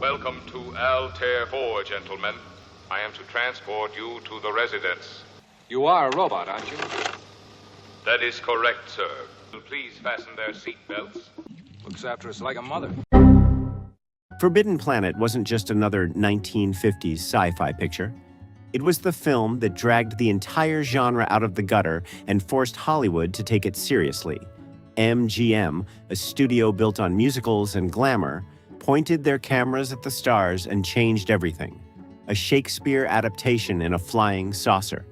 Welcome to Altair 4, gentlemen. I am to transport you to the residence. You are a robot, aren't you? That is correct, sir. Please fasten their seatbelts. Looks after us like a mother. Forbidden Planet wasn't just another 1950s sci-fi picture. It was the film that dragged the entire genre out of the gutter and forced Hollywood to take it seriously. MGM, a studio built on musicals and glamour, pointed their cameras at the stars and changed everything. A Shakespeare adaptation in a flying saucer.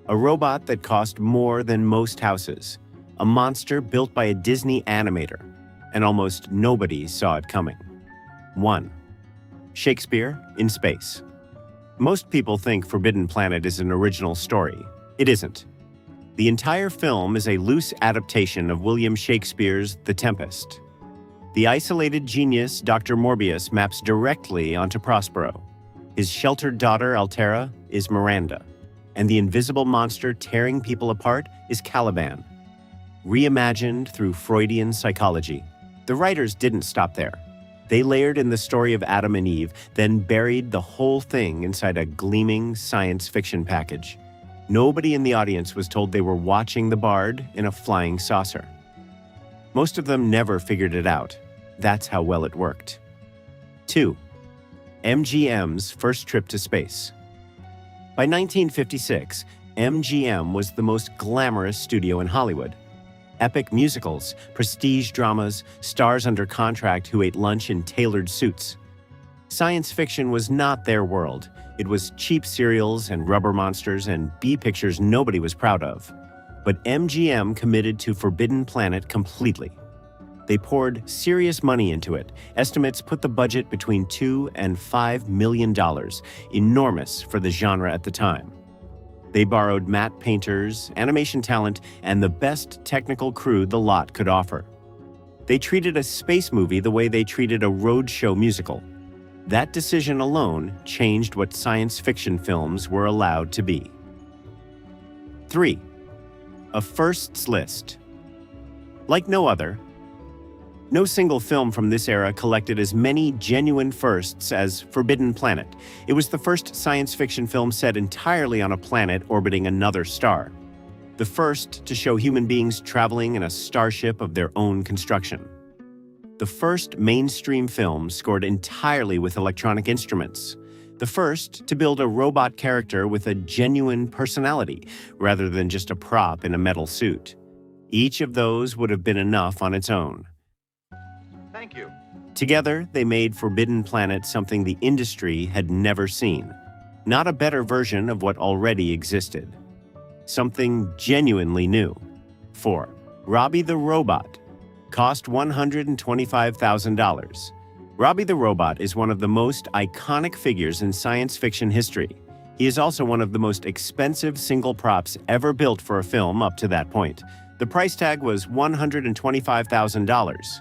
A robot that cost more than most houses. A monster built by a Disney animator. And almost nobody saw it coming. 1. Shakespeare in space. Most people think Forbidden Planet is an original story. It isn't. The entire film is a loose adaptation of William Shakespeare's The Tempest. The isolated genius, Dr. Morbius, maps directly onto Prospero. His sheltered daughter, Altera, is Miranda. And the invisible monster tearing people apart is Caliban. Reimagined through Freudian psychology. The writers didn't stop there. They layered in the story of Adam and Eve, then buried the whole thing inside a gleaming science fiction package. Nobody in the audience was told they were watching the Bard in a flying saucer. Most of them never figured it out. That's how well it worked. 2. MGM's first trip to space. By 1956, MGM was the most glamorous studio in Hollywood. Epic musicals, prestige dramas, stars under contract who ate lunch in tailored suits. Science fiction was not their world. It was cheap cereals and rubber monsters and B pictures nobody was proud of. But MGM committed to Forbidden Planet completely. They poured serious money into it. Estimates put the budget between $2 and $5 million, enormous for the genre at the time. They borrowed matte painters, animation talent, and the best technical crew the lot could offer. They treated a space movie the way they treated a roadshow musical. That decision alone changed what science fiction films were allowed to be. 3. A firsts list. Like no other, no single film from this era collected as many genuine firsts as Forbidden Planet. It was the first science fiction film set entirely on a planet orbiting another star. The first to show human beings traveling in a starship of their own construction. The first mainstream film scored entirely with electronic instruments. The first to build a robot character with a genuine personality, rather than just a prop in a metal suit. Each of those would have been enough on its own. Thank you. Together, they made Forbidden Planet something the industry had never seen. Not a better version of what already existed. Something genuinely new. 4. Robbie the Robot. Cost $125,000. Robbie the Robot is one of the most iconic figures in science fiction history. He is also one of the most expensive single props ever built for a film up to that point. The price tag was $125,000.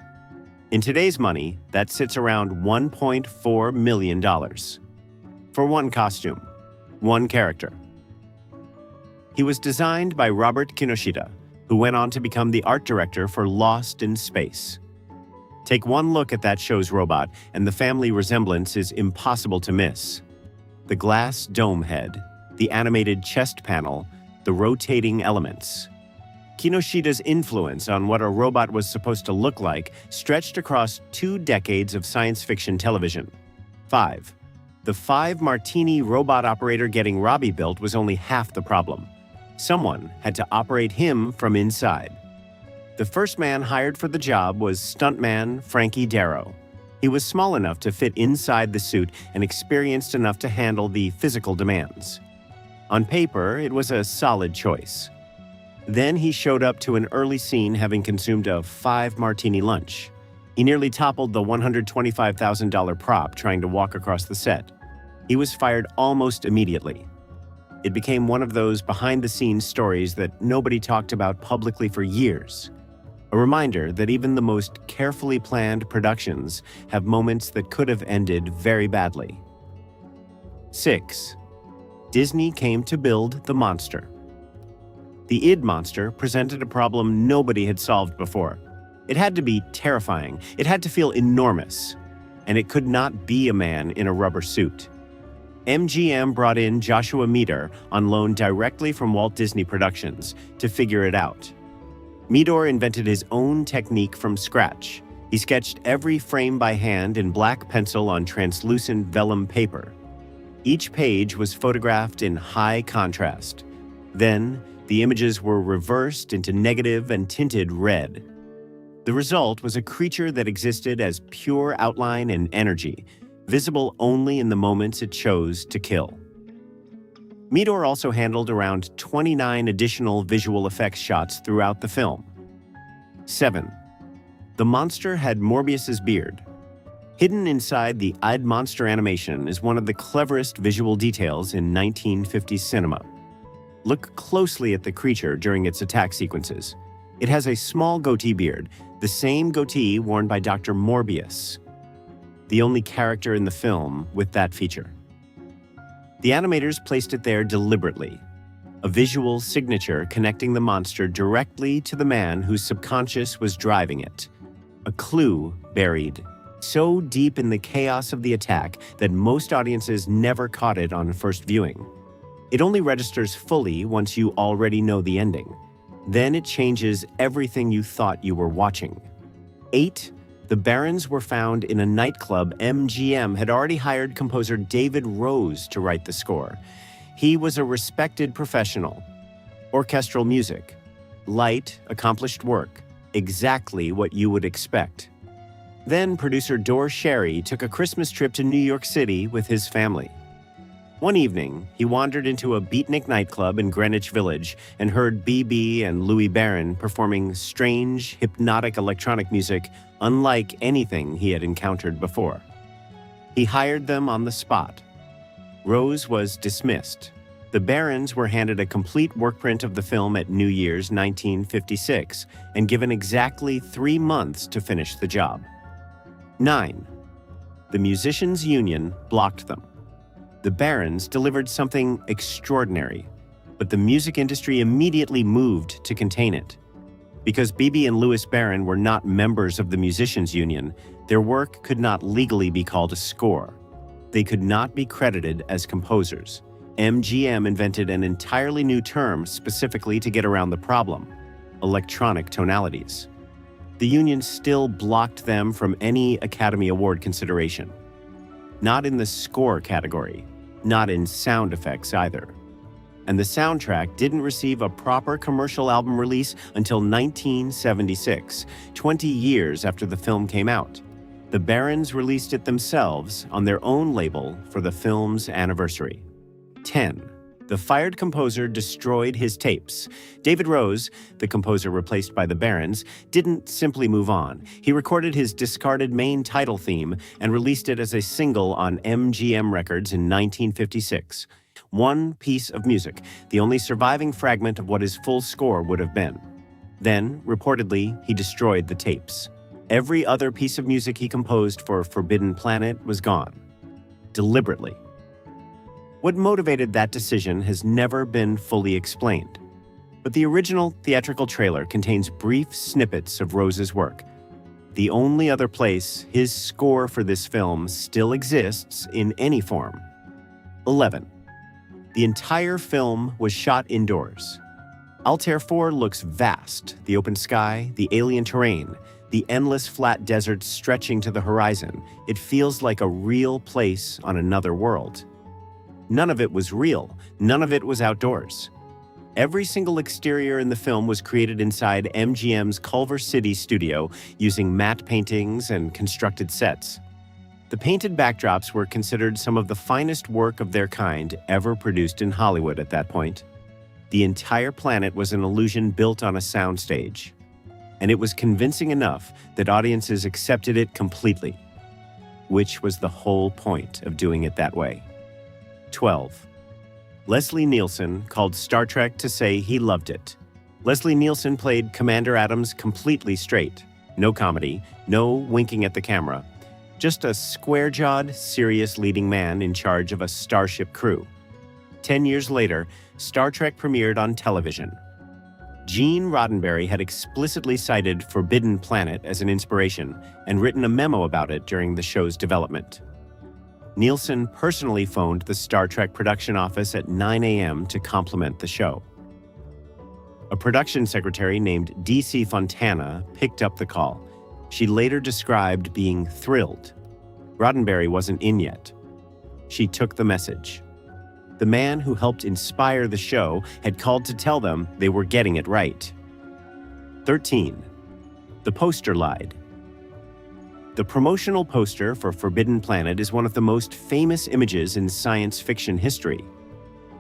In today's money, that sits around $1.4 million. For one costume, one character. He was designed by Robert Kinoshita, who went on to become the art director for Lost in Space. Take one look at that show's robot, and the family resemblance is impossible to miss. The glass dome head, the animated chest panel, the rotating elements. Kinoshita's influence on what a robot was supposed to look like stretched across 2 decades of science fiction television. 5. The 5-martini robot operator getting Robbie built was only half the problem. Someone had to operate him from inside. The first man hired for the job was stuntman Frankie Darrow. He was small enough to fit inside the suit and experienced enough to handle the physical demands. On paper, it was a solid choice. Then he showed up to an early scene having consumed a 5-martini lunch. He nearly toppled the $125,000 prop trying to walk across the set. He was fired almost immediately. It became one of those behind-the-scenes stories that nobody talked about publicly for years. A reminder that even the most carefully planned productions have moments that could have ended very badly. 6. Disney came to build the monster. The id monster presented a problem nobody had solved before. It had to be terrifying. It had to feel enormous. and it could not be a man in a rubber suit. MGM brought in Joshua Meador on loan directly from Walt Disney Productions to figure it out. Meador invented his own technique from scratch. He sketched every frame by hand in black pencil on translucent vellum paper. Each page was photographed in high contrast. Then, the images were reversed into negative and tinted red. The result was a creature that existed as pure outline and energy, visible only in the moments it chose to kill. Meador also handled around 29 additional visual effects shots throughout the film. 7. The monster had Morbius's beard. Hidden inside the eyed monster animation is one of the cleverest visual details in 1950s cinema. Look closely at the creature during its attack sequences. It has a small goatee beard, the same goatee worn by Dr. Morbius, the only character in the film with that feature. The animators placed it there deliberately, a visual signature connecting the monster directly to the man whose subconscious was driving it. A clue buried so deep in the chaos of the attack that most audiences never caught it on first viewing. It only registers fully once you already know the ending. Then it changes everything you thought you were watching. 8. The Barons were found in a nightclub. MGM had already hired composer David Rose to write the score. He was a respected professional. Orchestral music. Light, accomplished work. Exactly what you would expect. Then producer Dor Sherry took a Christmas trip to New York City with his family. One evening, he wandered into a beatnik nightclub in Greenwich Village and heard B.B. and Louis Barron performing strange, hypnotic electronic music unlike anything he had encountered before. He hired them on the spot. Rose was dismissed. The Barons were handed a complete workprint of the film at New Year's 1956 and given exactly 3 months to finish the job. 9. The Musicians' Union blocked them. The Barons delivered something extraordinary, but the music industry immediately moved to contain it. Because B.B. and Louis Barron were not members of the Musicians' Union, their work could not legally be called a score. They could not be credited as composers. MGM invented an entirely new term specifically to get around the problem: electronic tonalities. The union still blocked them from any Academy Award consideration. Not in the score category, not in sound effects either. And the soundtrack didn't receive a proper commercial album release until 1976, 20 years after the film came out. The Barons released it themselves on their own label for the film's anniversary. 10. The fired composer destroyed his tapes. David Rose, the composer replaced by the Barons, didn't simply move on. He recorded his discarded main title theme and released it as a single on MGM Records in 1956. One piece of music, the only surviving fragment of what his full score would have been. Then, reportedly, he destroyed the tapes. Every other piece of music he composed for Forbidden Planet was gone. Deliberately. What motivated that decision has never been fully explained. But the original theatrical trailer contains brief snippets of Rose's work. The only other place his score for this film still exists in any form. 11. The entire film was shot indoors. Altair 4 looks vast: the open sky, the alien terrain, the endless flat desert stretching to the horizon. It feels like a real place on another world. None of it was real. None of it was outdoors. Every single exterior in the film was created inside MGM's Culver City studio using matte paintings and constructed sets. The painted backdrops were considered some of the finest work of their kind ever produced in Hollywood at that point. The entire planet was an illusion built on a soundstage. And it was convincing enough that audiences accepted it completely, which was the whole point of doing it that way. 12. Leslie Nielsen called Star Trek to say he loved it. Leslie Nielsen played Commander Adams completely straight. No comedy, no winking at the camera. Just a square-jawed, serious leading man in charge of a starship crew. 10 years later, Star Trek premiered on television. Gene Roddenberry had explicitly cited Forbidden Planet as an inspiration and written a memo about it during the show's development. Nielsen personally phoned the Star Trek production office at 9 a.m. to compliment the show. A production secretary named D.C. Fontana picked up the call. She later described being thrilled. Roddenberry wasn't in yet. She took the message. The man who helped inspire the show had called to tell them they were getting it right. 13. The poster lied. The promotional poster for Forbidden Planet is one of the most famous images in science fiction history.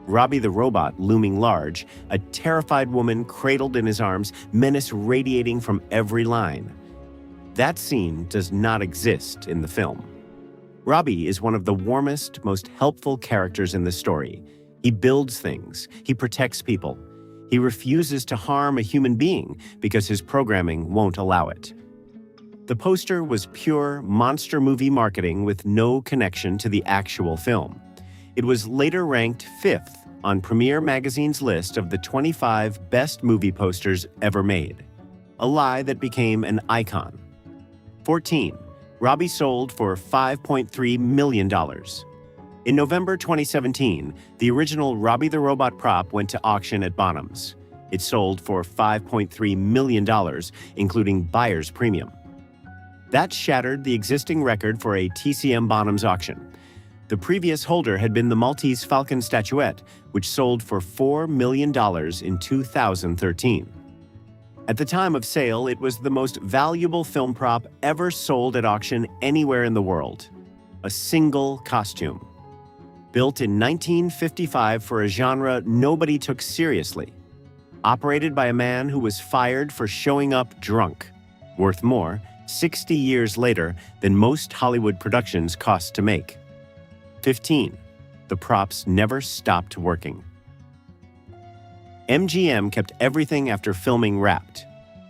Robbie the robot looming large, a terrified woman cradled in his arms, menace radiating from every line. That scene does not exist in the film. Robbie is one of the warmest, most helpful characters in the story. He builds things. He protects people. He refuses to harm a human being because his programming won't allow it. The poster was pure monster movie marketing with no connection to the actual film. It was later ranked 5th on Premiere Magazine's list of the 25 best movie posters ever made. A lie that became an icon. 14. Robbie sold for $5.3 million. In November 2017, the original Robbie the Robot prop went to auction at Bonhams. It sold for $5.3 million, including buyer's premium. That shattered the existing record for a TCM Bonhams auction. The previous holder had been the Maltese Falcon statuette, which sold for $4 million in 2013. At the time of sale, it was the most valuable film prop ever sold at auction anywhere in the world. A single costume. Built in 1955 for a genre nobody took seriously. Operated by a man who was fired for showing up drunk. Worth more, 60 years later, than most Hollywood productions cost to make. 15. The props never stopped working. MGM kept everything after filming wrapped.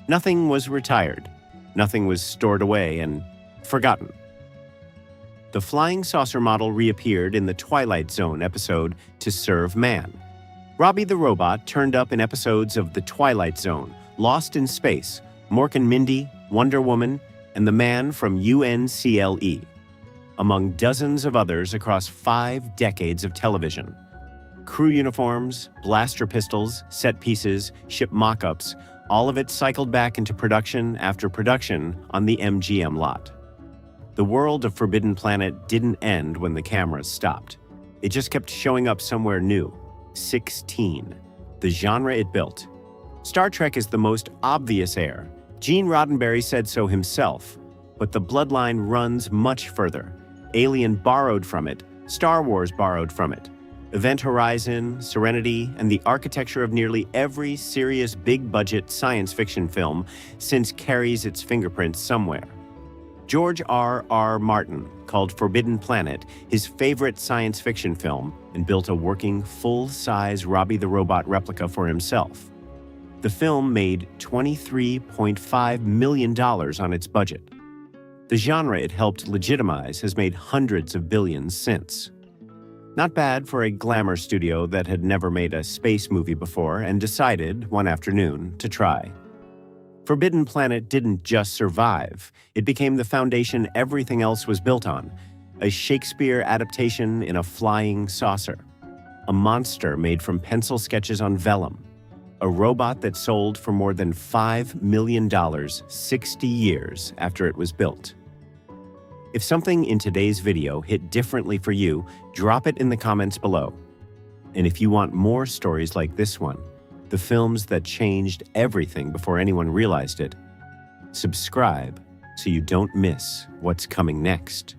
Nothing was retired. Nothing was stored away and forgotten. The flying saucer model reappeared in the Twilight Zone episode To Serve Man. Robbie the Robot turned up in episodes of The Twilight Zone, Lost in Space, Mork and Mindy, Wonder Woman, and The Man from UNCLE, among dozens of others across 5 decades of television. Crew uniforms, blaster pistols, set pieces, ship mock-ups, all of it cycled back into production after production on the MGM lot. The world of Forbidden Planet didn't end when the cameras stopped. It just kept showing up somewhere new. 16. The genre it built. Star Trek is the most obvious heir. Gene Roddenberry said so himself, but the bloodline runs much further. Alien borrowed from it. Star Wars borrowed from it. Event Horizon, Serenity, and the architecture of nearly every serious big-budget science fiction film since carries its fingerprints somewhere. George R.R. Martin called Forbidden Planet his favorite science fiction film and built a working, full-size Robbie the Robot replica for himself. The film made $23.5 million on its budget. The genre it helped legitimize has made hundreds of billions since. Not bad for a glamour studio that had never made a space movie before and decided, one afternoon, to try. Forbidden Planet didn't just survive, it became the foundation everything else was built on. A Shakespeare adaptation in a flying saucer. A monster made from pencil sketches on vellum. A robot that sold for more than $5 million 60 years after it was built. If something in today's video hit differently for you, drop it in the comments below. And if you want more stories like this one, the films that changed everything before anyone realized it, subscribe so you don't miss what's coming next.